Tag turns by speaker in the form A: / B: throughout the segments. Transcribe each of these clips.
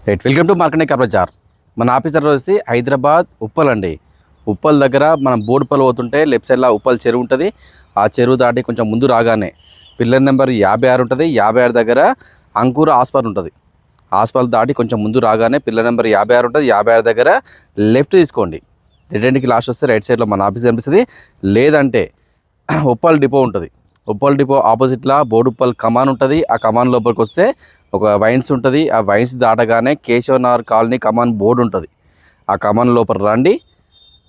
A: Right, welcome to market car bazaar. మన office address వచ్చి హైదరాబాద్ ఉప్పల్ అండి. ఉప్పల్ దగ్గర మనం బోడుపల్లి పోతుంటే లెఫ్ట్ సైడ్లో ఉప్పల్ చెరువు ఉంటుంది. ఆ చెరువు దాటి కొంచెం ముందు రాగానే పిల్లర్ నెంబర్ 56 ఉంటుంది. 56 దగ్గర అంకుర హాస్పిటల్ ఉంటుంది. హాస్పిటల్ దాటి కొంచెం ముందు రాగానే పిల్లర్ నెంబర్ 56 ఉంటుంది. 56 దగ్గర లెఫ్ట్ తీసుకోండి. రెండింటికి లాస్ట్ వస్తే రైట్ సైడ్లో మన ఆఫీస్ కనిపిస్తుంది. లేదంటే ఉప్పల్ డిపో ఉంటుంది. ఉప్పల్ డిపో ఆపోజిట్లో బోడుప్పల్ కమాన్ ఉంటుంది. ఆ కమాన్ లోపలికి వస్తే ఒక వైన్స్ ఉంటుంది. ఆ వైన్స్ దాటగానే కేశవనగర్ కాలనీ కమాన్ బోర్డు ఉంటుంది. ఆ కమాన్ లోపల రండి.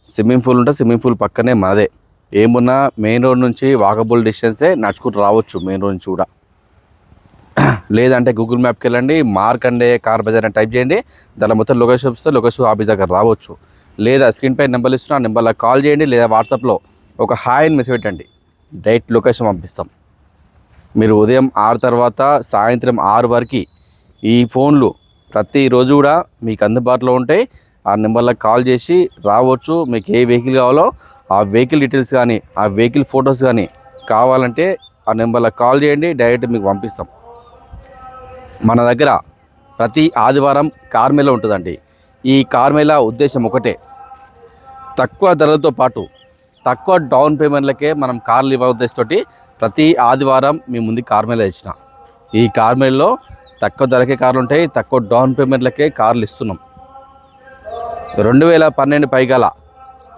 A: స్విమ్మింగ్ పూల్ ఉంటుంది. స్విమ్మింగ్ పూల్ పక్కనే మనదే. ఏమున్నా మెయిన్ రోడ్ నుంచి వాకబుల్ డిస్టెన్సే, నడుచుకుంటూ రావచ్చు మెయిన్ రోడ్ నుంచి కూడా. లేదంటే గూగుల్ మ్యాప్కి వెళ్ళండి, మార్కండే కార్ బజార్ అని టైప్ చేయండి. దానిలో మొత్తం లొకేషన్ వస్తే లొకేషన్ ఆఫీస్ దగ్గర రావచ్చు. లేదా స్క్రీన్ పై నెంబర్లు ఇస్తున్నా, ఆ నెంబర్లో కాల్ చేయండి. లేదా వాట్సాప్లో ఒక హాయ్ అని మెసేజ్ పెట్టండి, డైరెక్ట్ లొకేషన్ పంపిస్తాం. మీరు ఉదయం 6 తర్వాత సాయంత్రం 6 వరకు ఈ ఫోన్లు ప్రతిరోజు కూడా మీకు అందుబాటులో ఉంటాయి. ఆ నెంబర్లకు కాల్ చేసి రావచ్చు. మీకు ఏ వెహికల్ కావాలో ఆ వెహికల్ డీటెయిల్స్ కానీ ఆ వెహికల్ ఫొటోస్ కానీ కావాలంటే ఆ నెంబర్లకు కాల్ చేయండి, డైరెక్ట్ మీకు పంపిస్తాం. మన దగ్గర ప్రతి ఆదివారం కార్ మేళా ఉంటుందండి. ఈ కార్ మేళా ఉద్దేశం ఒకటే, తక్కువ ధరలతో పాటు తక్కువ డౌన్ పేమెంట్లకే మనం కార్లు ఇవ్వ ఉద్దేశంతో ప్రతి ఆదివారం మీ ముందు కార్ మేళా ఇచ్చిన. ఈ కార్ మేళలో తక్కువ ధరకే కార్లు ఉంటాయి, తక్కువ డౌన్ పేమెంట్లకే కార్లు ఇస్తున్నాం. 2012 పైగల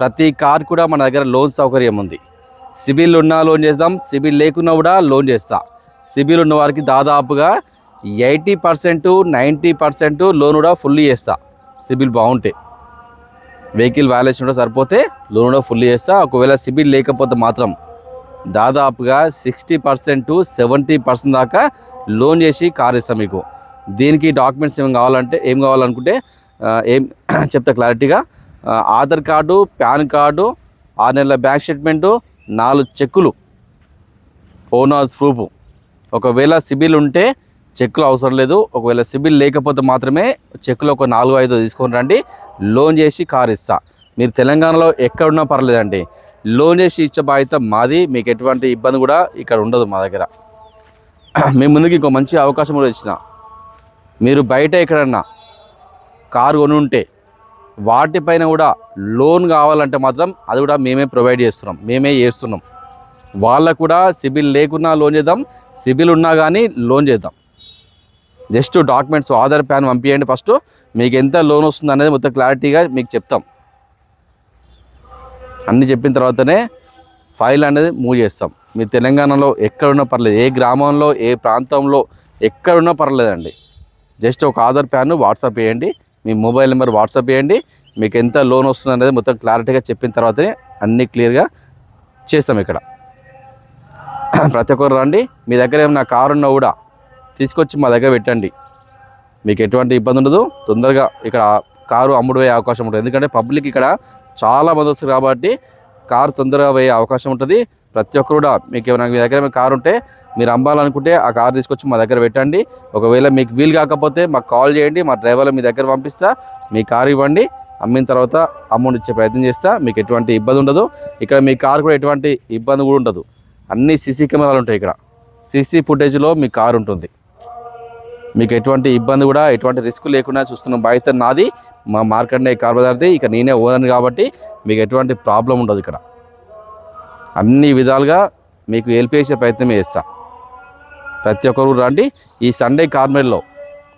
A: ప్రతి కార్ కూడా మన దగ్గర లోన్ సౌకర్యం ఉంది. సిబిల్ ఉన్నా లోన్ చేద్దాం, సిబిల్ లేకున్నా కూడా లోన్ చేస్తా. సిబిల్ ఉన్న వారికి దాదాపుగా 80% 90% లోన్ కూడా ఫుల్లీ చేస్తా. సిబిల్ బాగుంటే వెహికల్ వాల్యుయేషన్ కూడా సరిపోతే లోన్ కూడా ఫుల్లీ చేస్తా. ఒకవేళ సిబిల్ లేకపోతే మాత్రం దాదాపుగా 60% 70% దాకా లోన్ చేసి కార్ ఇస్తాం మీకు. దీనికి డాక్యుమెంట్స్ ఏం కావాలనుకుంటే ఏం చెప్తా క్లారిటీగా. ఆధార్ కార్డు, పాన్ కార్డు, 6 నెలల బ్యాంక్ స్టేట్మెంటు, 4 చెక్కులు, ఓనర్స్ ప్రూఫ్. ఒకవేళ సిబిల్ ఉంటే చెక్కులు అవసరం లేదు. ఒకవేళ సిబిల్ లేకపోతే మాత్రమే చెక్కులు ఒక 4-5 తీసుకొని రండి, లోన్ చేసి కార్ ఇస్తా. మీరు తెలంగాణలో ఎక్కడున్నా పర్లేదండి, లోన్ చేసి ఇచ్చే బాధ్యత మాది. మీకు ఎటువంటి ఇబ్బంది కూడా ఇక్కడ ఉండదు మా దగ్గర. మేము ముందుకు ఇంకో మంచి అవకాశం కూడా ఇచ్చిన. మీరు బయట ఎక్కడన్నా కారు కొని ఉంటే వాటిపైన కూడా లోన్ కావాలంటే మాత్రం అది కూడా మేమే ప్రొవైడ్ చేస్తున్నాం, మేమే చేస్తున్నాం. వాళ్ళకు కూడా సిబిల్ లేకున్నా లోన్ చేద్దాం, సిబిల్ ఉన్నా కానీ లోన్ చేద్దాం. జస్ట్ డాక్యుమెంట్స్ ఆధార్ ప్యాన్ పంపించండి. ఫస్ట్ మీకు ఎంత లోన్ వస్తుంది అనేది మొత్తం క్లారిటీగా మీకు చెప్తాం. అన్నీ చెప్పిన తర్వాతనే ఫైల్ అనేది మూవ్ చేస్తాం. మీ తెలంగాణలో ఎక్కడున్నా పర్లేదు, ఏ గ్రామంలో ఏ ప్రాంతంలో ఎక్కడున్నా పర్లేదండి. జస్ట్ ఒక ఆధార్ ప్యాన్ వాట్సాప్ చేయండి, మీ మొబైల్ నెంబర్ వాట్సాప్ చేయండి. మీకు ఎంత లోన్ వస్తుంది అనేది మొత్తం క్లారిటీగా చెప్పిన తర్వాతనే అన్నీ క్లియర్గా చేస్తాం. ఇక్కడ ప్రతి ఒక్కరు రండి. మీ దగ్గర ఏమైనా కారు ఉన్నా కూడా తీసుకొచ్చి మా దగ్గర పెట్టండి. మీకు ఎటువంటి ఇబ్బంది ఉండదు. తొందరగా ఇక్కడ కారు అమ్ముడుపోయే అవకాశం ఉంటుంది. ఎందుకంటే పబ్లిక్ ఇక్కడ చాలా మంది వస్తుంది కాబట్టి కారు తొందరగా పోయే అవకాశం ఉంటుంది. ప్రతి ఒక్కరు కూడా మీకు ఏమైనా మీ దగ్గర కారు ఉంటే మీరు అమ్మాలనుకుంటే ఆ కారు తీసుకొచ్చి మా దగ్గర పెట్టండి. ఒకవేళ మీకు వీలు కాకపోతే మాకు కాల్ చేయండి, మా డ్రైవర్లు మీ దగ్గర పంపిస్తా. మీ కారు ఇవ్వండి, అమ్మిన తర్వాత అమౌంట్ ఇచ్చే ప్రయత్నం చేస్తా. మీకు ఎటువంటి ఇబ్బంది ఉండదు. ఇక్కడ మీ కారు కూడా ఎటువంటి ఇబ్బంది కూడా ఉండదు. అన్ని సీసీ కెమెరాలు ఉంటాయి. ఇక్కడ సీసీ ఫుటేజ్లో మీ కారు ఉంటుంది. మీకు ఎటువంటి ఇబ్బంది కూడా ఎటువంటి రిస్క్ లేకుండా చూస్తున్న బాధ్యత నాది, మా మార్కండే కార్ బజార్ది. ఇక నేనే ఓనర్ కాబట్టి మీకు ఎటువంటి ప్రాబ్లం ఉండదు. ఇక్కడ అన్ని విధాలుగా మీకు హెల్ప్ చేసే ప్రయత్నమే చేస్తా. ప్రతి ఒక్కరు రండి. ఈ సండే కార్ మేళలో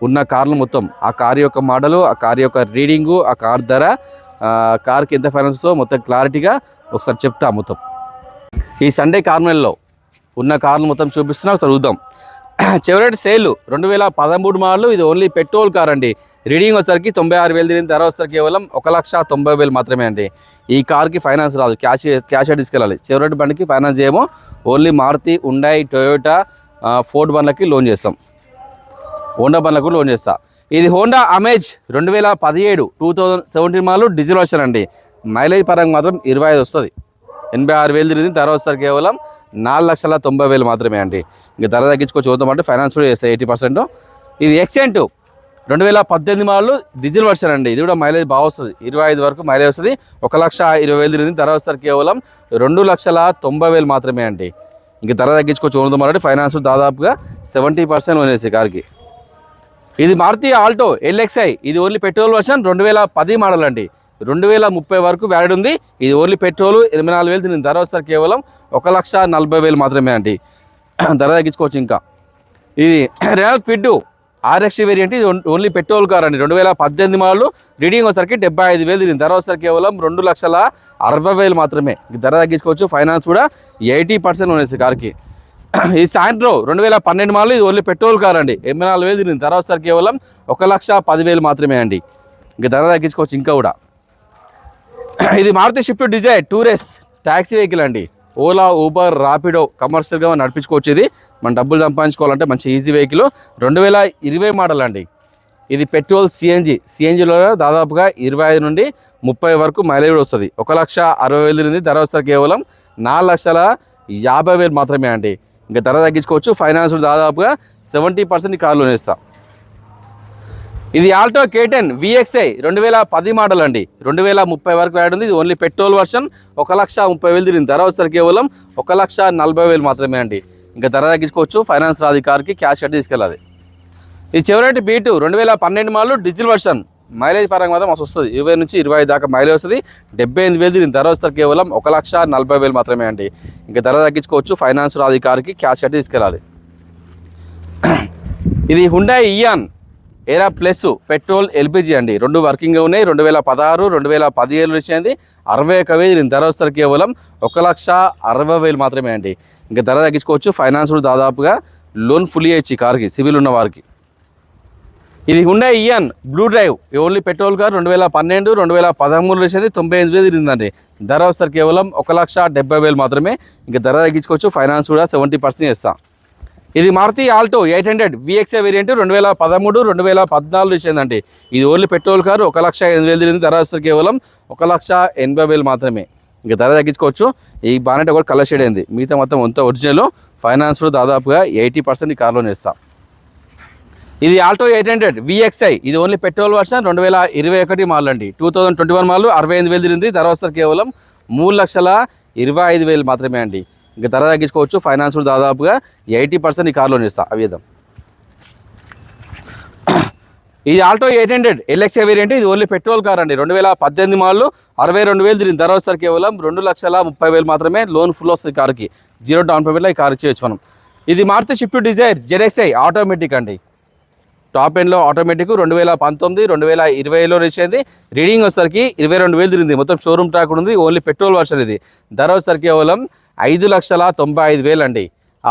A: ఉన్న కార్లు మొత్తం, ఆ కార్ యొక్క మోడలు, ఆ కార్ యొక్క రీడింగు, ఆ కార్ ధర, కార్కి ఎంత ఫైనాన్స్తో మొత్తం క్లారిటీగా ఒకసారి చెప్తా. మొత్తం ఈ సండే కార్ మేళలో ఉన్న కార్లు మొత్తం చూపిస్తున్నా, ఒకసారి చూద్దాం. చెవరెట్ సేల్ 2013 మోడల్. ఇది ఓన్లీ పెట్రోల్ కార్ అండి. రీడింగ్ వచ్చేసరికి 96,000 తిరిగిన ధర వచ్చేసరికి కేవలం 1,90,000 మాత్రమే అండి. ఈ కార్కి ఫైనాన్స్ రాదు, క్యాష్ తీసుకెళ్ళాలి. చెవరెట్ బండికి ఫైనాన్స్ చేయము. Only Maruti, Hyundai, Toyota, Ford బండ్లకి లోన్ చేస్తాం. హోండా బండ్లకు లోన్ చేస్తా. ఇది Honda Amaze 2017 2017 model diesel version అండి. మైలేజ్ పరంగా మాత్రం 25 వస్తుంది. 86,000 తిరిగింది, ధర వస్తారు కేవలం 4,90,000 మాత్రమే అండి. ఇంకా ధర తగ్గించుకొని చూద్దామంటే ఫైనాన్స్ కూడా చేస్తాయి 80%. ఇది ఎక్సెంట్ 2018 మోడల్ డీజిల్ వర్షన్ అండి. ఇది కూడా మైలేజ్ బాగా వస్తుంది, 25 వరకు మైలేజ్ వస్తుంది. 1,20,000 తిరిగింది, ధర వస్తారు కేవలం 2,90,000 మాత్రమే అండి. ఇంకా ధర తగ్గించుకొని చూద్దామంటే ఫైనాన్స్ దాదాపుగా 70% వచ్చేసి కార్కి. ఇది మారుతి ఆల్టో LXi, ఇది ఓన్లీ పెట్రోల్ వర్షన్ 2010 మోడల్ అండి. 2030 వరకు వ్యాలిడ్ ఉంది. ఇది ఓన్లీ పెట్రోల్ 84,000 దీని ధర వస్తారు కేవలం 1,40,000 మాత్రమే అండి. ధర తగ్గించుకోవచ్చు. ఇంకా ఇది రెనాల్ట్ క్విడ్ RX వేరియంట్, ఇది ఓన్లీ పెట్రోల్ కార్ అండి. 2018 మోడల్, రీడింగ్ వచ్చరికి 75,000 దీని ధర వస్తారు కేవలం 2,60,000 మాత్రమే. ధర తగ్గించుకోవచ్చు. ఫైనాన్స్ కూడా 80% ఉండేది కార్కి. ఈ సాయంత్రం 2012 మోడల్, ఇది ఓన్లీ పెట్రోల్ కార్ అండి. 84,000 దీని ధర వస్తారు కేవలం 1,10,000 మాత్రమే అండి. ఇంకా ధర తగ్గించుకోవచ్చు. ఇంకా కూడా ఇది Maruti Swift Dzire tour S taxi vehicle అండి. ఓలా, ఊబర్, రాపిడో కమర్షియల్గా నడిపించుకోవచ్చు. ఇది మనం డబ్బులు సంపాదించుకోవాలంటే మంచి ఈజీ వెహికల్. 2020 మోడల్ అండి. ఇది పెట్రోల్ సిఎన్జిలో దాదాపుగా 25 నుండి 30 వరకు మైలేజ్ వస్తుంది. 1,60,000 ధర వస్తారు కేవలం 4,50,000 మాత్రమే అండి. ఇంకా ధర తగ్గించుకోవచ్చు. ఫైనాన్స్ దాదాపుగా 70% కార్లో ఇస్తాం. ఇది ఆల్టో K10 VXi 2010 మోడల్ అండి. 2030 వరకు యాడ్ ఉంది. ఇది ఓన్లీ పెట్రోల్ వర్షన్ 1,30,000 దీని ధర వస్తారు కేవలం 1,40,000 మాత్రమే అండి. ఇంకా ధర తగ్గించుకోవచ్చు. ఫైనాన్స్ రాదు కార్కి, క్యాష్ కట్టి తీసుకెళ్ళాలి. ఇది చెవరెట్ B2 2012 model diesel version. Mileage పరంగా మాత్రం మస్తు వస్తుంది. 20 నుంచి 25 దాకా మైలేజ్ వస్తుంది. 78,000 దీని ధర వస్తారు కేవలం 1,40,000 మాత్రమే అండి. ఇంకా ధర తగ్గించుకోవచ్చు. ఫైనాన్స్ రాదు కార్కి, క్యాష్ కట్టి తీసుకెళ్ళాలి. ఇది హుండాయ్ ఇయాన్ ఎరా ప్లస్ పెట్రోల్ LPG అండి. 2 వర్కింగ్ ఉన్నాయి. 2016, 2017 వచ్చింది. 61,000 దీని ధర వస్తారు కేవలం 1,60,000 మాత్రమే అండి. ఇంకా ధర తగ్గించుకోవచ్చు. ఫైనాన్స్ కూడా దాదాపుగా లోన్ ఫుల్ ఇచ్చి కార్కి, సివిల్ ఉన్న వారికి. ఇది Hyundai Eon blue drive, only petrol car. 2012, 2013 వచ్చింది. 98,000 తిరిగిందండి. ధర వస్తారు కేవలం 1,70,000 మాత్రమే. ఇంకా ధర తగ్గించుకోవచ్చు. ఫైనాన్స్ కూడా 70% ఇస్తాం. ఇది మారుతి ఆల్టో 800 VXi వేరియంట్ 2013, 2014 వచ్చిందండి. ఇది ఓన్లీ పెట్రోల్ కారు. 1,08,000 తిరిగింది. ధర వస్తారు కేవలం 1,80,000 మాత్రమే. ఇంకా ధర తగ్గించుకోవచ్చు. ఈ బానెట్ కూడా కలర్ షేడ్ అయింది. మిగతా మొత్తం అంతా ఒరిజినల్. ఫైనాన్స్ దాదాపుగా 80% ఈ కార్లోనే ఇస్తాం. ఇది ఆల్టో 800 VXi, ఇది ఓన్లీ పెట్రోల్ వర్షన్ 2021 మోడల్ అండి. 2021 మోడల్ 65,000 తిరిగింది. ధర వస్తారు కేవలం 3,25,000 మాత్రమే అండి. ఇంకా ధర తగ్గించుకోవచ్చు. ఫైనాన్స్ దాదాపుగా 80% ఈ కార్లోనే ఇస్తాం. అవేద్దాం. ఇది ఆల్టో 800 LXi వేరియంట్, ఇది ఓన్లీ పెట్రోల్ కార్ అండి. 2018 మోడల్ 62,000 తిరిగింది. ధర వస్తారు కేవలం 2,30,000 మాత్రమే. లోన్ ఫుల్ వస్తుంది కార్కి. 0 డౌన్ పేమెంట్లో ఈ కార్ ఇచ్చేయచ్చు మనం. ఇది Maruti Swift Dzire ZXi automatic అండి. టాప్ ఎండ్లో ఆటోమేటిక్ 2019, 2020లో వచ్చింది. రీడింగ్ వచ్చేసరికి 22,000 తిరిగింది. మొత్తం షోరూమ్ ట్రాక్ ఉంది. ఓన్లీ పెట్రోల్ వర్షన్ ఇది. ధర వచ్చేసరికి కేవలం 5,95,000 అండి.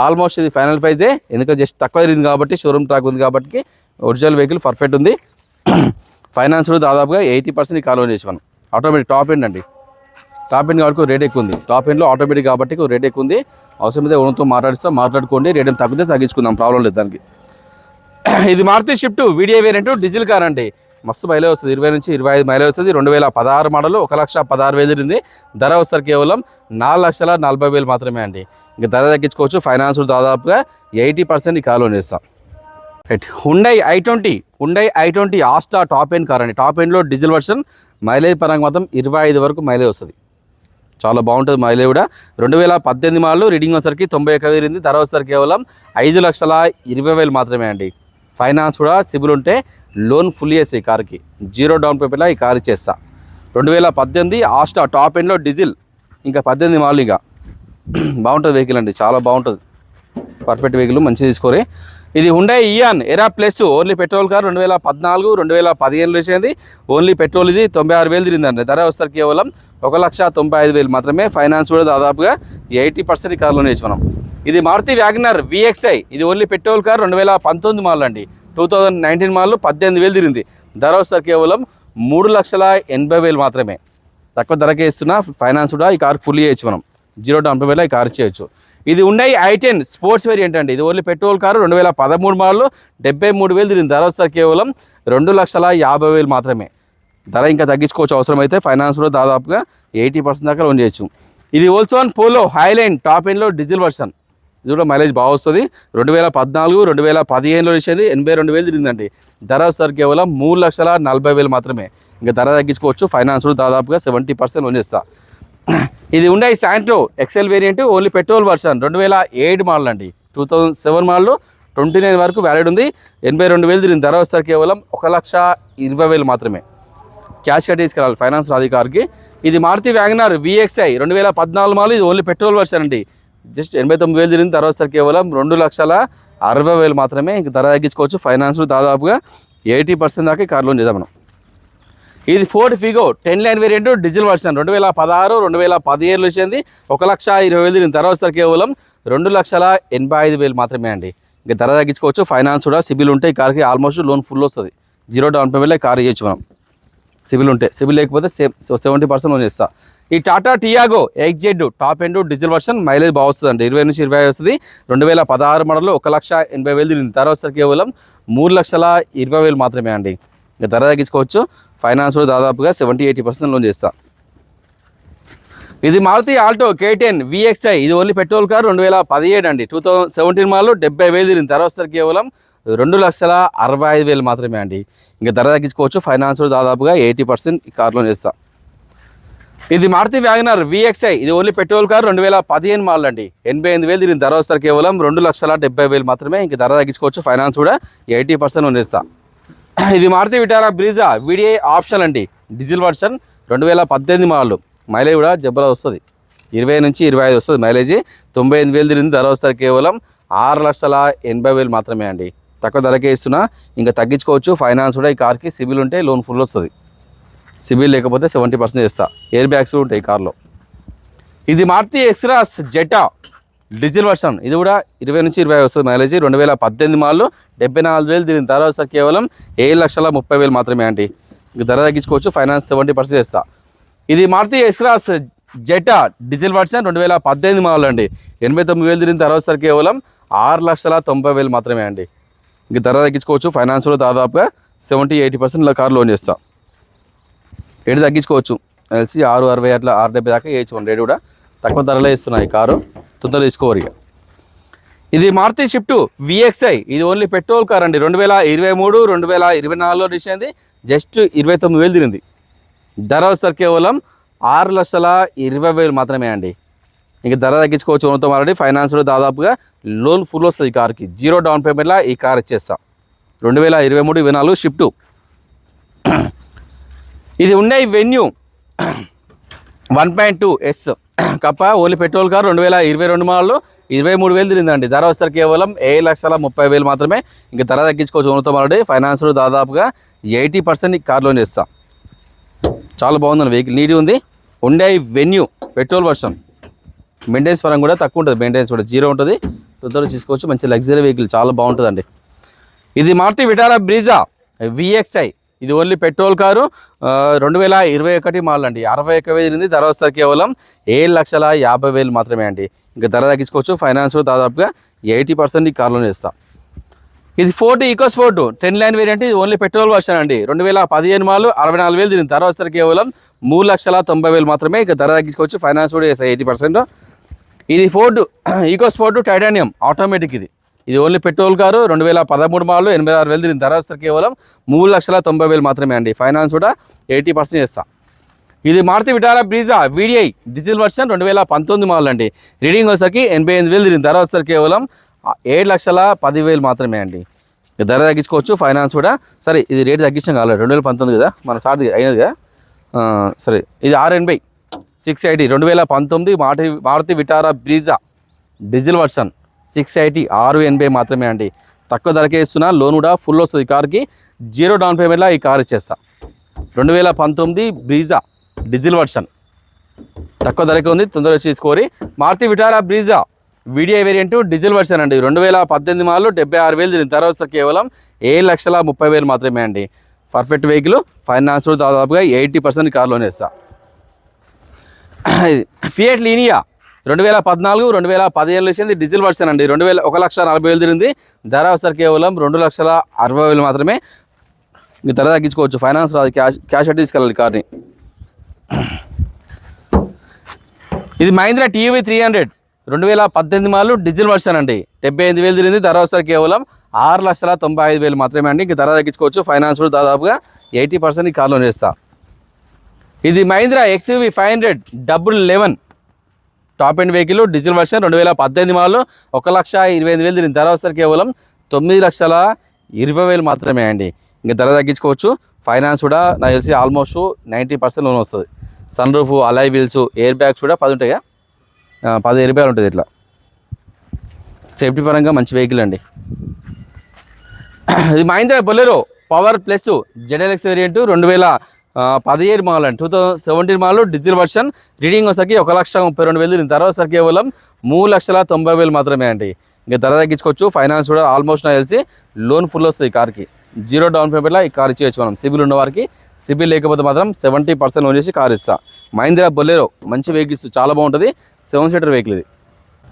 A: ఆల్మోస్ట్ ఇది ఫైనల్ ప్రైజే. ఎందుకంటే జస్ట్ తక్కువ తిరిగింది కాబట్టి, షోరూమ్ ట్రాక్ ఉంది కాబట్టి. ఒరిజినల్ వెహికల్ పర్ఫెక్ట్ ఉంది. ఫైనాన్స్ దాదాపుగా 80% ఈ కాల్ చేసి మనం. ఆటోమేటిక్ టాప్ ఎండ్ అండి. టాప్ ఎండ్ కాబట్టి రేట్ ఎక్కువ ఉంది. టాప్ ఎండ్లో ఆటోమేటిక్ కాబట్టి రేట్ ఎక్కువ ఉంది. అవసరమైతే ఓనర్తో మాట్లాడుకోండి. రేట్ ఏం తగ్గితే తగ్గించుకుందాం, ప్రాబ్లం లేదు దానికి. ఇది Maruti Swift VDI variant diesel car అండి. మస్తు మైలేజ్ వస్తుంది. 20 నుంచి 25 మైలేజ్ వస్తుంది. 2016 మోడల్ 1,16,000 తిరిగింది. ధర వస్తారు కేవలం 4,40,000 మాత్రమే అండి. ఇంకా ధర తగ్గించుకోవచ్చు. ఫైనాన్స్ దాదాపుగా 80% ఈ కార్లోనే ఇస్తాం. Right. Hyundai i20 Asta top end car అండి. టాప్ ఎండ్లో డీజిల్ వర్షన్. మైలేజ్ పరంగా మాత్రం 25 వరకు మైలేజ్ వస్తుంది. చాలా బాగుంటుంది మైలేజ్ కూడా. 2018 మోడల్ రీడింగ్ వచ్చరికి 91,000 తిరిగింది. ధర వస్తారు కేవలం 5,20,000 మాత్రమే అండి. ఫైనాన్స్ కూడా సిబిల్ ఉంటే లోన్ ఫుల్ చేస్తాయి ఈ కార్కి. 0 డౌన్ పేమెంట్లో ఈ కార్ ఇచ్చేస్తా. 2018 ఆస్టా టాప్ ఎండ్లో డీజిల్. ఇంకా 18 మోడల్. ఇంకా బాగుంటుంది వెహికల్ అండి. చాలా బాగుంటుంది. పర్ఫెక్ట్ వెహికల్, మంచిగా తీసుకోరే. ఇది హుండాయ్ ఇయాన్ ఎరా ప్లస్, ఓన్లీ పెట్రోల్ కార్. 2014, 2015 వచ్చింది. ఓన్లీ పెట్రోల్ ఇది 96,000 తిరిగిందండి. ధర వస్తారు కేవలం 1,95,000 మాత్రమే. ఫైనాన్స్ కూడా దాదాపుగా 80% ఈ కార్లోనే వేసి మనం. ఇది మారుతి వ్యాగనర్ VXi, ఇది ఓన్లీ పెట్రోల్ కార్. 2019 మోడల్ అండి. 2019 మోడల్ 18,000 తిరిగింది. ధర వస్తారు కేవలం 3,80,000 మాత్రమే. తక్కువ ధరకే ఇస్తున్నా. ఫైనాన్స్ కూడా ఈ కార్ ఫుల్ చేయొచ్చు మనం. 0 డౌన్ పేమెంట్లో ఈ కార్ చేయొచ్చు. ఇది హుండాయ్ i10 స్పోర్ట్స్ వేరియంట్ అండి. ఇది ఓన్లీ పెట్రోల్ కారు. 2013 మోడల్ 73,000 తిరిగింది. ధర వస్తారు కేవలం 2,50,000 మాత్రమే. ధర ఇంకా తగ్గించుకోవచ్చు అవసరమైతే. ఫైనాన్స్ కూడా దాదాపుగా 80% దాకా లోన్ చేయొచ్చు. ఇది వోల్క్స్వాగన్ పోలో హైలైన్ టాప్ ఎండ్లో డీజిల్ వర్షన్. ఇది కూడా మైలేజ్ బాగా వస్తుంది. 2014, 2015లో వచ్చేది 82,000 తిరిగిందండి. ధర వస్తారు కేవలం 3,40,000 మాత్రమే. ఇంకా ధర తగ్గించుకోవచ్చు. ఫైనాన్స్ కూడా దాదాపుగా 70% లోన్ చేస్తా. ఇది Hyundai Santro XL variant, only petrol version. 2007 model అండి. 2007 మోడల్ 29 వరకు వ్యాలిడ్ ఉంది. 82,000 తిరిగింది. ధర వస్తారు కేవలం 1,20,000 మాత్రమే. క్యాష్ కట్టి తీసుకెళ్ళాలి ఫైనాన్స్ రాదు ఈ కార్కి. ఇది మారుతి వ్యాగనార్ VXI 2014 మోడల్. ఇది ఓన్లీ పెట్రోల్ వర్షన్ అండి. జస్ట్ 89,000 తిరిగింది. ధర వస్తారు కేవలం 2,60,000 మాత్రమే. ఇంక ధర తగ్గించుకోవచ్చు. ఫైనాన్స్ దాదాపుగా 80% దాకా కార్ లోన్ చేద్దాం మనం. ఇది Ford Figo 10 line variant diesel version 2016 2017 వచ్చింది. 1,20,000 తిరిగింది. ధర వస్తారు కేవలం 2,85,000 మాత్రమే అండి. ఇంకా ధర తగ్గించుకోవచ్చు. ఫైనాన్స్ కూడా సిబిల్ ఉంటే ఈ కార్కి ఆల్మోస్ట్ లోన్ ఫుల్ వస్తుంది. 0 డౌన్ పేమెంట్లో కార్ ఇవ్వచ్చు మనం సిబిల్ ఉంటే. సిబిల్ లేకపోతే 70% లోన్ చేస్తా. ఈ Tata Tiago XZ top end diesel version mileage బాగా వస్తుంది అండి. 20 నుంచి 25 వస్తుంది. 2016 మోడల్ 1,80,000 తిరిగింది. ధర వస్తారు కేవలం 3,20,000 మాత్రమే అండి. ఇంకా ధర తగ్గించుకోవచ్చు. ఫైనాన్స్ కూడా దాదాపుగా 70-80% లోన్ చేస్తా. ఇది మారుతి ఆల్టో K10 VXI. ఇది ఓన్లీ పెట్రోల్ కార్ 2017 అండి. 2017 మోడల్ 70,000 తిరిగింది. ధర వస్తారు కేవలం 2,65,000 మాత్రమే అండి. ఇంకా ధర తగ్గించుకోవచ్చు. ఫైనాన్స్ కూడా దాదాపుగా 80% ఈ కార్ లోన్ చేస్తా. ఇది మారుతి వ్యాగనార్ VXI. ఇది ఓన్లీ పెట్రోల్ కార్ 2015 మోడల్ అండి. 88,000 తిరిగింది. ధర వస్తారు కేవలం 2,70,000 మాత్రమే. ఇంకా ధర తగ్గించుకోవచ్చు. ఫైనాన్స్ కూడా 80% లోన్ చేస్తా. ఇది Maruti Vitara Brezza VDI option అండి. Diesel version 2018 model. మైలేజ్ కూడా జబ్బలా వస్తుంది. 20 నుంచి 25 వస్తుంది మైలేజ్. 98,000 తిరిగింది. ధర వస్తారు కేవలం 6,80,000 మాత్రమే అండి. తక్కువ ధరకే ఇస్తున్నా. ఇంకా తగ్గించుకోవచ్చు. ఫైనాన్స్ కూడా ఈ కార్కి సిబిల్ ఉంటే లోన్ ఫుల్ వస్తుంది. సిబిల్ లేకపోతే 70% చేస్తా. ఎయిర్ బ్యాగ్స్ ఉంటాయి ఈ కార్లో. ఇది Maruti S Cross Zeta diesel version. ఇది కూడా 20 నుంచి 25 వస్తుంది మైలేజ్. 2018 మోడల్ 74,000 తిరిగింది. ధర వస్తారు కేవలం 7,30,000 మాత్రమే అండి. ఇంక ధర తగ్గించుకోవచ్చు. ఫైనాన్స్ 70% చేస్తా. ఇది Maruti S Cross Zeta diesel version 2018 model అండి. 89,000 తిరిగింది. ధర వస్తారు కేవలం 6,90,000 మాత్రమే అండి. ఇంక ధర తగ్గించుకోవచ్చు. ఫైనాన్స్ కూడా దాదాపుగా 70-80% కార్ లోన్ చేస్తా. రేటు తగ్గించుకోవచ్చు. LC 660 అట్లా 670 దాకా వేయచ్చు. రేటు కూడా తక్కువ ధరలో ఇస్తున్నాయి కారు. తొందరగా తీసుకోరు ఇక. ఇది మారుతి స్విఫ్ట్ VXI. ఇది ఓన్లీ పెట్రోల్ కార్ అండి. 2023 2024లో తీసింది. జస్ట్ 29,000 తిరిగింది. ధర వస్తారు కేవలం 6,20,000 మాత్రమే అండి. ఇంక ధర తగ్గించుకోవచ్చు. ఓన్తో మాట్లాడి ఫైనాన్స్ కూడా దాదాపుగా లోన్ ఫుల్ వస్తుంది ఈ కార్కి. 0 డౌన్ పేమెంట్లో ఈ కార్ ఇచ్చేస్తా. 2023-24 షిఫ్ట్. ఇది ఉన్నాయి వెన్యూ 1.2 S కప్ప ఓన్లీ పెట్రోల్ కార్ 2022 మోడల్ 23,000 తిరిగిందండి. ధర వస్తారు కేవలం 7,30,000 మాత్రమే. ఇంకా ధర తగ్గించుకోవచ్చు. ఓన్తో మాట్లాడి ఫైనాన్స్ దాదాపుగా 80% కార్ లోన్ చేస్తా. చాలా బాగుందండి వెహికల్. నీట్గా ఉంది. Hyundai venue petrol version. Maintenance పరంగా కూడా తక్కువ ఉంటుంది. మెయింటెనెన్స్ కూడా 0 ఉంటుంది. తొందరగా తీసుకోవచ్చు. మంచి లగ్జరీ వెహికల్. చాలా బాగుంటుందండి. ఇది మారుతి విటారా బ్రీజా VXI. ఇది ఓన్లీ పెట్రోల్ కారు 2021 మోడల్ అండి. 61,000 తిరిగింది. ధర వస్తారు కేవలం 7,50,000 మాత్రమే అండి. ఇంకా ధర తగ్గించుకోవచ్చు. ఫైనాన్స్ దాదాపుగా 80% ఈ కార్లోనే ఇస్తా. ఇది ఫోర్డ్ ఈకోస్పోర్ట్ 10 లైన్ వేరియంట్. ఇది ఓన్లీ పెట్రోల్ వర్షన్ అండి. 2015 మోడల్ 64,000 తిరిగింది. ధర వస్తారు కేవలం 3,90,000 మాత్రమే. ఇంకా ధర తగ్గించుకోవచ్చు. ఫైనాన్స్ కూడా చేస్తాయి 80%. ఇది ఫోర్డ్ ఈకోస్పోర్ట్ టైటానియం ఆటోమేటిక్. ఇది ఓన్లీ పెట్రోల్ కారు 2013 మోడల్ 86,000 తిరిగింది. ధర వస్తారు కేవలం 3,90,000 మాత్రమే అండి. ఫైనాన్స్ కూడా 80% చేస్తా. ఇది Maruti Vitara Brezza VDI diesel version 2019 model అండి. రీడింగ్ వచ్చేసరికి 88,000 తిరిగింది. ధర వస్తారు కేవలం 7,10,000 మాత్రమే అండి. ధర తగ్గించుకోవచ్చు. ఫైనాన్స్ కూడా సరే. ఇది రేటు తగ్గించాం కావాలి. 2019 కదా మన సార్ అయినది కదా. సరే. ఇది RNB 680 2019 Maruti Vitara Brezza diesel version 680 680 మాత్రమే అండి. తక్కువ ధరకే ఇస్తున్నా. లోన్ కూడా ఫుల్ వస్తుంది ఈ కార్కి. 0 డౌన్ పేమెంట్లో ఈ కార్ ఇచ్చేస్తా. 2019 బ్రీజా డీజిల్ వర్షన్ తక్కువ ధరకే ఉంది. తొందరగా తీసుకోరి. Maruti Vitara Brezza VDI variant diesel version అండి. 2018 మోడల్ 76,000 తిరిగింది. ధర వస్తే కేవలం 7,30,000 మాత్రమే అండి. Perfect vehicle. ఫైనాన్స్ దాదాపుగా 80% కార్ లోన్ వేస్తా. ఫియట్ లీనియా 2014 2015 వచ్చింది. డీజిల్ వర్షన్ అండి. 1,40,000 తిరిగింది. ధర వస్తారు కేవలం 2,60,000 మాత్రమే. ఇంక ధర తగ్గించుకోవచ్చు. ఫైనాన్స్ రాదు. క్యాష్ అట్టి తీసుకెళ్ళాలి కార్ని. ఇది Mahindra TUV 300 2018 model diesel version అండి. 78,000 తిరిగింది. ధర వస్తారు కేవలం 6,95,000 మాత్రమే అండి. ఇంక ధర తగ్గించుకోవచ్చు. ఫైనాన్స్ కూడా దాదాపుగా 80% ఈ కార్లో చేస్తా. ఇది Mahindra XUV 500 11 top end vehicle diesel version 2018 model 1,25,000 తిరిగింది. ధర వస్తారు కేవలం 9,20,000 మాత్రమే అండి. ఇంకా ధర తగ్గించుకోవచ్చు. ఫైనాన్స్ కూడా నాకు తెలిసి ఆల్మోస్ట్ 90% లోన్ వస్తుంది. Sunroof, alloy wheels, air bags కూడా 10 ఉంటాయా, 10 ఎయిర్ బ్యాగ్ ఉంటుంది. ఇట్లా సేఫ్టీ పరంగా మంచి వెహికల్ అండి. ఇది Mahindra Bolero power plus ZLX variant 2017 model అండి. 2017 మోడల్ డీజిల్ వర్షన్. రీడింగ్ వచ్చరికి 1,32,000. దీని తర్వాత సరికి కేవలం 3,90,000 మాత్రమే అండి. ఇంకా ధర తగ్గించుకోవచ్చు. ఫైనాన్స్ కూడా ఆల్మోస్ట్ నాకు తెలిసి లోన్ ఫుల్ వస్తుంది ఈ కార్కి. 0 డౌన్ పేమెంట్లో ఈ కార్ ఇచ్చేయచ్చు మనం. సిబిల్ ఉన్న వారికి. సిబిల్ లేకపోతే మాత్రం 70% లోన్ చేసి కార్ ఇస్తా. మహీంద్రా బొలెరో మంచి వెహికల్స్, చాలా బాగుంటుంది. 7 సీటర్ వెహికల్ ఇది.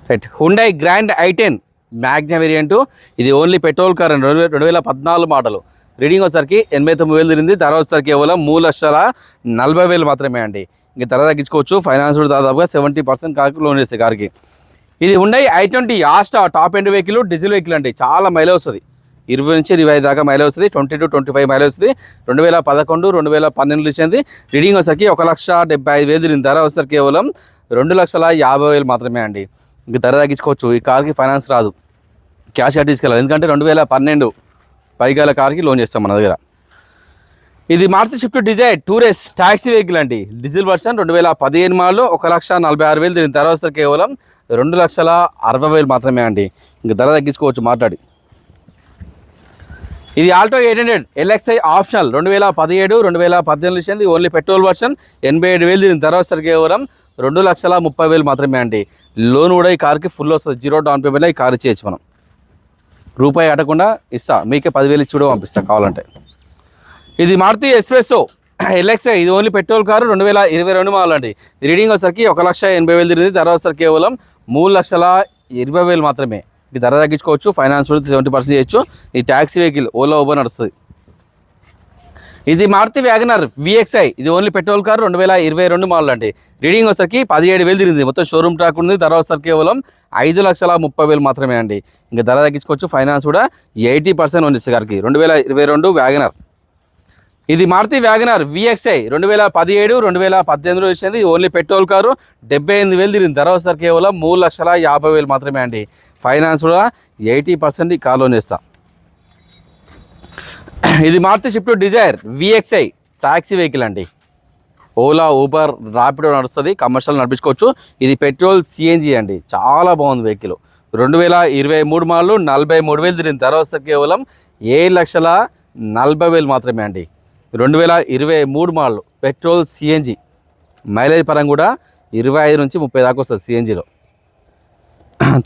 A: Right. Hyundai grand i10 Magna variant. ఇది ఓన్లీ పెట్రోల్ కార్ అండి. 2014 మోడల్. రీడింగ్ వచ్చరికి 89,000 తిరిగింది. ధర వచ్చరికి కేవలం 3,40,000 మాత్రమే అండి. ఇంకా ధర తగ్గించుకోవచ్చు. ఫైనాన్స్ కూడా దాదాపుగా 70% కార్కి లోన్ చేస్తే కార్కి. ఇది Hyundai i20 Asta top end vehicle, diesel vehicle అండి. చాలా మైలేజ్ వస్తుంది. 20 నుంచి 25 దాకా మైలేజ్ వస్తుంది. 20 to 25 మైలేజ్ వస్తుంది. 2011, 2012 ఇచ్చింది. రీడింగ్ వచ్చరికి 1,75,000 తిరిగింది. ధర వచ్చరికి కేవలం 2,50,000 మాత్రమే అండి. ఇంకా ధర తగ్గించుకోవచ్చు. ఈ కార్కి ఫైనాన్స్ రాదు, క్యాష్ కట్టి తీసుకెళ్ళాలి. ఎందుకంటే 2012 పైగాల కార్కి లోన్ చేస్తాం మన దగ్గర. ఇది Maruti Swift Dzire tour S taxi vehicle అండి. Diesel version 2015 model. 1,46,000 దీని ధర వస్తే కేవలం 2,60,000 మాత్రమే అండి. ఇంకా ధర తగ్గించుకోవచ్చు మాట్లాడి. ఇది ఆల్టో 800 LXI ఆప్షనల్ 2017, 2018 ఇచ్చింది. Only petrol version. 87,000 దీని ధర వస్తే కేవలం 2,30,000 మాత్రమే అండి. లోన్ కూడా ఈ కార్కి ఫుల్ వస్తుంది. 0 డౌన్ పేమెంట్లో ఈ కార్ ఇచ్చేయచ్చు మనం. రూపాయి అడగకుండా ఇస్తా. మీకే 10,000 ఇచ్చి కూడా పంపిస్తా కావాలంటే. ఇది మారుతి ఎస్ప్రెస్సో LXI. ఇది ఓన్లీ పెట్రోల్ కారు. 2022 మోడల్ అండి. రీడింగ్ వచ్చరికి 1,80,000 తిరిగింది. ధర వచ్చరికి కేవలం 3,20,000 మాత్రమే. ఈ ధర తగ్గించుకోవచ్చు. ఫైనాన్స్ కూడా 70% చేయొచ్చు. ఈ ట్యాక్సీ వెహికల్ ఓలా ఊబర్ నడుస్తుంది. ఇది మారుతి వ్యాగనర్ VXI. ఇది ఓన్లీ పెట్రోల్ కారు. 2022 మోడల్ అండి. రీడింగ్ వచ్చరికి 17,000 తిరిగింది. మొత్తం షోరూమ్ ట్రాక్ ఉంది. ధర వచ్చరికి కేవలం 5,30,000 మాత్రమే అండి. ఇంకా ధర తగ్గించుకోవచ్చు. ఫైనాన్స్ కూడా 80% ఉంది గారికి. 2022 వ్యాగనర్. ఇది మారుతి వ్యాగనర్ VXI 2017, 2018 ఇచ్చింది. Only petrol car. 78,000 తిరిగింది. ధర వచ్చరికి కేవలం 3,50,000 మాత్రమే అండి. ఫైనాన్స్ కూడా 80% కార్ లోన్ చేస్తా. ఇది Maruti Swift Dzire VXI taxi vehicle అండి. ఓలా, ఊబర్, ర్యాపిడో నడుస్తుంది. కమర్షియల్ నడిపించుకోవచ్చు. ఇది పెట్రోల్ CNG అండి. చాలా బాగుంది వెహికల్. 2023 మోడల్. 43,000 తిరిగింది. ధర వస్తే కేవలం 7,40,000 మాత్రమే అండి. 2023 మోడల్ పెట్రోల్ CNG. మైలేజ్ పరంగా కూడా 25 నుంచి 30 దాకా వస్తుంది CNGలో.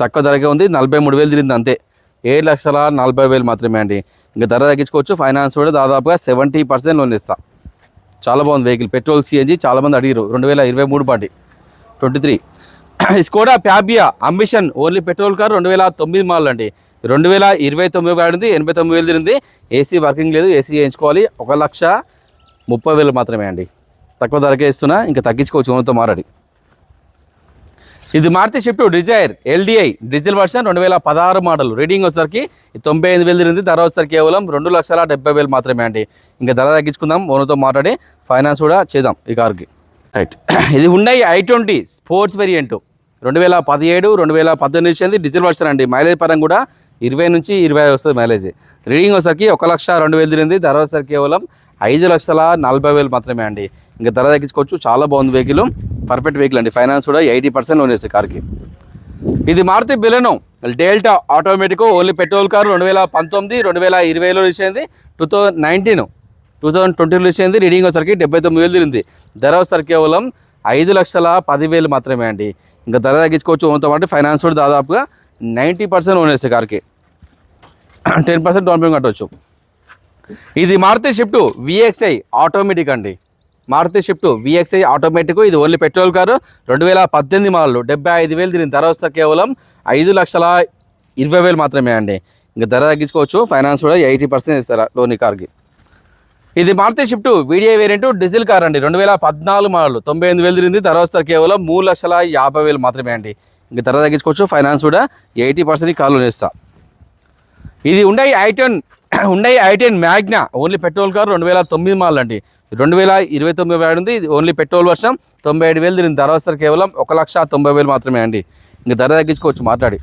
A: తక్కువ ధరకే ఉంది. 43,000 తిరిగింది అంతే. 7,40,000 మాత్రమే అండి. ఇంకా ధర తగ్గించుకోవచ్చు. ఫైనాన్స్ కూడా దాదాపుగా 70% లోన్ ఇస్తా. చాలా బాగుంది వెహికల్. Petrol CNG. చాలామంది అడిగారు. 2023 బండి 23. Skoda Fabia ambition only petrol car. 2009 model అండి. 2029 వాడింది. 89,000 తిరిగింది. ఏసీ వర్కింగ్ లేదు. ఏసీ చేయించుకోవాలి. 1,30,000 మాత్రమే అండి. తక్కువ ధరకే ఇస్తున్నా. ఇంకా తగ్గించుకోవచ్చు ఓనర్తో మాట్లాడి. ఇది Maruti Swift Dzire LDI diesel version 2016 model. Reading వచ్చేసరికి 98,000 తిరిగింది. ధర వచ్చేసరికి కేవలం 2,70,000 మాత్రమే అండి. ఇంకా ధర తగ్గించుకుందాం ఓనర్తో మాట్లాడి. ఫైనాన్స్ కూడా చేద్దాం ఈ కార్కి. రైట్. ఇది హుండై i20 స్పోర్ట్స్ వేరియంట్ 2017, 2018 ఇచ్చింది. డీజిల్ వర్షన్ అండి. మైలేజ్ పరంగా కూడా 20 నుంచి 25 వస్తుంది మైలేజ్. రీడింగ్ వచ్చేసరికి 1,02,000 తిరిగింది. ధర వచ్చేసరికి కేవలం 5,40,000 మాత్రమే అండి. ఇంకా ధర తగ్గించుకోవచ్చు. చాలా బాగుంది వెహికల్. పర్ఫెక్ట్ వెహికల్ అండి. ఫైనాన్స్ కూడా 80% లోన్ చేస్తే కార్కి. ఇది Maruti Baleno Delta automatic only petrol car. 2019, 2020లో ఇచ్చింది. 2020లో ఇచ్చింది. రీడింగ్ వచ్చేసరికి 79,000 తిరిగింది. ధర వచ్చేసరికి కేవలం 5,10,000 మాత్రమే అండి. ఇంకా ధర తగ్గించుకోవచ్చు ఓన్తో పాటు. ఫైనాన్స్ కూడా దాదాపుగా 90% లోన్ చేస్తే కార్కి. 10% డౌన్ పేమెంట్ కట్టవచ్చు. ఇది మారుతి స్విఫ్ట్ VXI ఆటోమేటిక్ అండి. Maruti Swift VXI automatic. ఇది ఓన్లీ పెట్రోల్ కారు. 2018 మోడల్. 75,000 తిరిగింది. ధర వస్తే కేవలం 5,20,000 మాత్రమే అండి. ఇంకా ధర తగ్గించుకోవచ్చు. ఫైనాన్స్ కూడా 80% ఇస్తారా లోన్ ఈ కార్కి. ఇది Maruti Swift VDI variant diesel car అండి. 2014 మోడల్. 98,000 తిరిగింది. ధర వస్తే కేవలం 3,50,000 మాత్రమే అండి. ఇంకా ధర తగ్గించుకోవచ్చు. ఫైనాన్స్ కూడా 80% కార్ లోన్ ఇస్తా. ఇది Hyundai i10 Magna only petrol car. 2009 model అండి. 2029 వాడింది. ఇది ఓన్లీ పెట్రోల్ వర్షం. 97,000 తిరిగింది. ధర వస్తే కేవలం 1,90,000 మాత్రమే అండి. ఇంకా ధర తగ్గించుకోవచ్చు మాట్లాడి.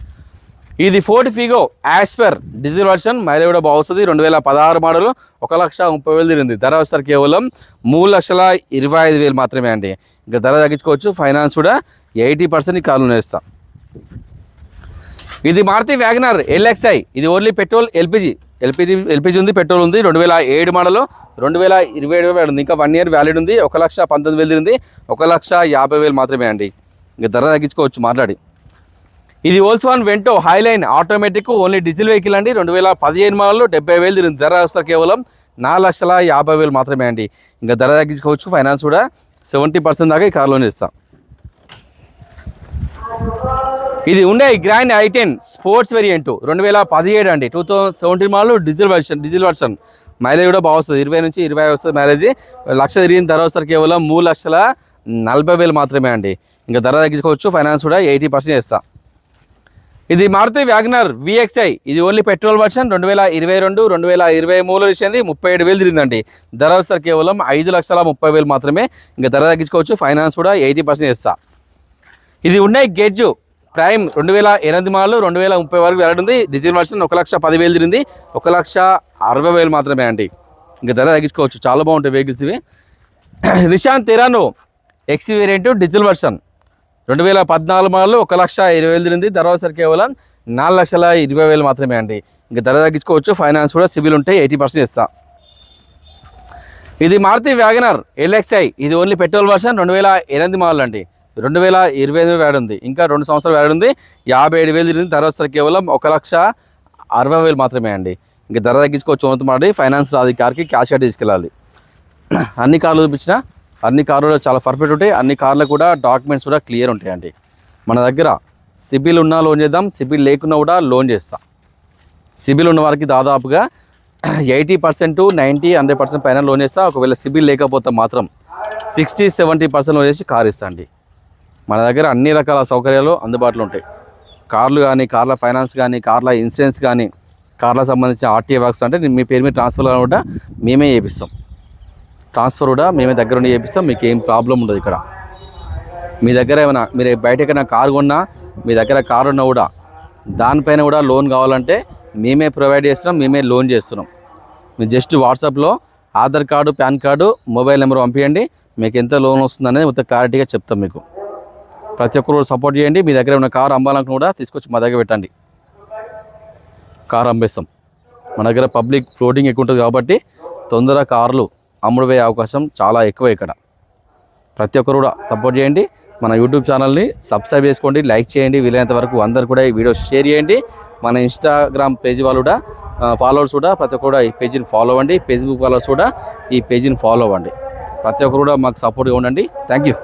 A: ఇది Ford Figo as per diesel version, mileage కూడా బాగుంది. 2016 మోడల్, 1,30,000 తిరిగింది. ధర వస్తారు కేవలం 3,25,000 మాత్రమే అండి. ఇంకా ధర తగ్గించుకోవచ్చు. ఫైనాన్స్ కూడా 80% ఈ కార్లు వేస్తాం. ఇది మారుతి వ్యాగనర్ LXi. ఇది ఓన్లీ పెట్రోల్, ఎల్పిజి ఉంది, పెట్రోల్ ఉంది. 2007 మోడల్, 2027 ఉంది. ఇంకా 1 ఇయర్ వ్యాలిడ్ ఉంది. 1,19,000 తిరిగింది. 1,50,000 మాత్రమే అండి. ఇంకా ధర తగ్గించుకోవచ్చు మాట్లాడి. ఇది Volkswagen Vento Highline automatic, only diesel vehicle అండి. 2015 మోడల్, 70,000 తిరిగింది. ధర వస్తారు కేవలం 4,50,000 మాత్రమే అండి. ఇంకా ధర తగ్గించుకోవచ్చు. ఫైనాన్స్ కూడా 70% దాకా ఈ కార్లోనే ఇస్తాం. ఇది ఉండే గ్రాండ్ i10 స్పోర్ట్స్ వేరియంట్ 2017 అండి. 2017 మోడల్, డీజిల్ వర్షన్, మైలేజ్ కూడా బాగుంది. 20 నుంచి 20 వస్తుంది మైలేజ్. 1,00,000 తిరిగిన ధర వస్తారు కేవలం 3,40,000 మాత్రమే అండి. ఇంకా ధర తగ్గించుకోవచ్చు. ఫైనాన్స్ కూడా 80% ఇస్తాం. ఇది మారుతి వ్యాగనర్ VXi. ఇది ఓన్లీ పెట్రోల్ వర్షన్, 2022, 2023 ఇచ్చింది. 37,000 తిరిగిందండి. ధర వస్తారు కేవలం 5,30,000 మాత్రమే. ఇంకా ధర తగ్గించుకోవచ్చు. ఫైనాన్స్ కూడా 80% ఇస్తా. ఇది ఉన్నాయి గెడ్జు ప్రైమ్ 2008 మోడల్, 2030 వరకు వ్యాలిడ్ ఉంది. డీజిల్ వర్షన్, 1,10,000 తిరిగింది. 1,60,000 మాత్రమే అండి. ఇంకా ధర తగ్గించుకోవచ్చు. చాలా బాగుంటాయి వెహికల్స్ ఇవి. నిషాన్ తెరానో XC variant diesel version, 2014 model, 1,20,000 తిరిగింది. ధర వస్తారు కేవలం 4,20,000 మాత్రమే అండి. ఇంకా ధర తగ్గించుకోవచ్చు. ఫైనాన్స్ కూడా సిబిల్ ఉంటాయి, 80% ఇస్తా. ఇది మారుతి వ్యాగనర్ LXi. ఇది ఓన్లీ పెట్రోల్ వర్షన్, 2008 మోడల్ అండి. 2020 వ్యాడ్ ఉంది. ఇంకా 2 సంవత్సరాలు వ్యాడ్ ఉంది. 57,000 తిరిగింది. ధర వస్తారు కేవలం 1,60,000 మాత్రమే అండి. ఇంకా ధర తగ్గించుకోవచ్చు. ఓనర్తో మాట్లాడి ఫైనాన్స్ రాదు. కార్కి క్యాష్ కట్టి తీసుకెళ్ళాలి. అన్ని కార్లు చూపించిన అన్ని కార్లు చాలా పర్ఫెక్ట్ ఉంటాయి. అన్ని కార్లు కూడా డాక్యుమెంట్స్ కూడా క్లియర్ ఉంటాయండి. మన దగ్గర సిబిల్ ఉన్నా లోన్ చేద్దాం, సిబిల్ లేకున్నా కూడా లోన్ చేస్తాం. సిబిల్ ఉన్న వారికి దాదాపుగా 80%, 90%, 100% పైన లోన్ చేస్తా. ఒకవేళ సిబిల్ లేకపోతే మాత్రం 60-70% లోన్ చేసి కార్ ఇస్తా అండి. మన దగ్గర అన్ని రకాల సౌకర్యాలు అందుబాటులో ఉంటాయి. కార్లు కానీ, కార్ల ఫైనాన్స్ కానీ, కార్ల ఇన్సూరెన్స్ కానీ, కార్లకు సంబంధించిన RTA వర్క్స్ అంటే మీ పేరు మీద ట్రాన్స్ఫర్ కూడా మేమే చేపిస్తాం. ట్రాన్స్ఫర్ కూడా మేమే దగ్గర ఉండి చేపిస్తాం. మీకు ఏం ప్రాబ్లం ఉండదు. ఇక్కడ మీ దగ్గర ఏమైనా మీరు బయట ఎక్కడైనా కారు కొన్నా, మీ దగ్గర కారు ఉన్నా కూడా దానిపైన కూడా లోన్ కావాలంటే మేమే ప్రొవైడ్ చేస్తున్నాం, మేమే లోన్ చేస్తున్నాం. మీరు జస్ట్ వాట్సాప్లో Aadhaar card, pan card, mobile number పంపించండి. మీకు ఎంత లోన్ వస్తుందనేది మొత్తం క్లారిటీగా చెప్తాం. మీకు ప్రతి ఒక్కరు సపోర్ట్ చేయండి. మీ దగ్గర ఉన్న కారు అమ్మాలనుకుని కూడా తీసుకొచ్చి మా దగ్గర పెట్టండి. కారు అమ్మేస్తాం. మన దగ్గర పబ్లిక్ ఫ్లోటింగ్ ఎక్కువ ఉంటుంది కాబట్టి తొందరగా కార్లు అమ్ముడుపోయే అవకాశం చాలా ఎక్కువ. ఇక్కడ ప్రతి ఒక్కరు కూడా సపోర్ట్ చేయండి. మన యూట్యూబ్ ఛానల్ని సబ్స్క్రైబ్ చేసుకోండి, లైక్ చేయండి. వీలైనంత వరకు అందరు కూడా ఈ వీడియో షేర్ చేయండి. మన ఇన్స్టాగ్రామ్ పేజ్ వాళ్ళు కూడా ఫాలోవర్స్ కూడా ప్రతి ఒక్కరు కూడా ఈ పేజీని ఫాలో అవ్వండి. ఫేస్బుక్ ఫాలోవర్స్ కూడా ఈ పేజీని ఫాలో అవ్వండి. ప్రతి ఒక్కరు కూడా మాకు సపోర్ట్గా ఉండండి. Thank you.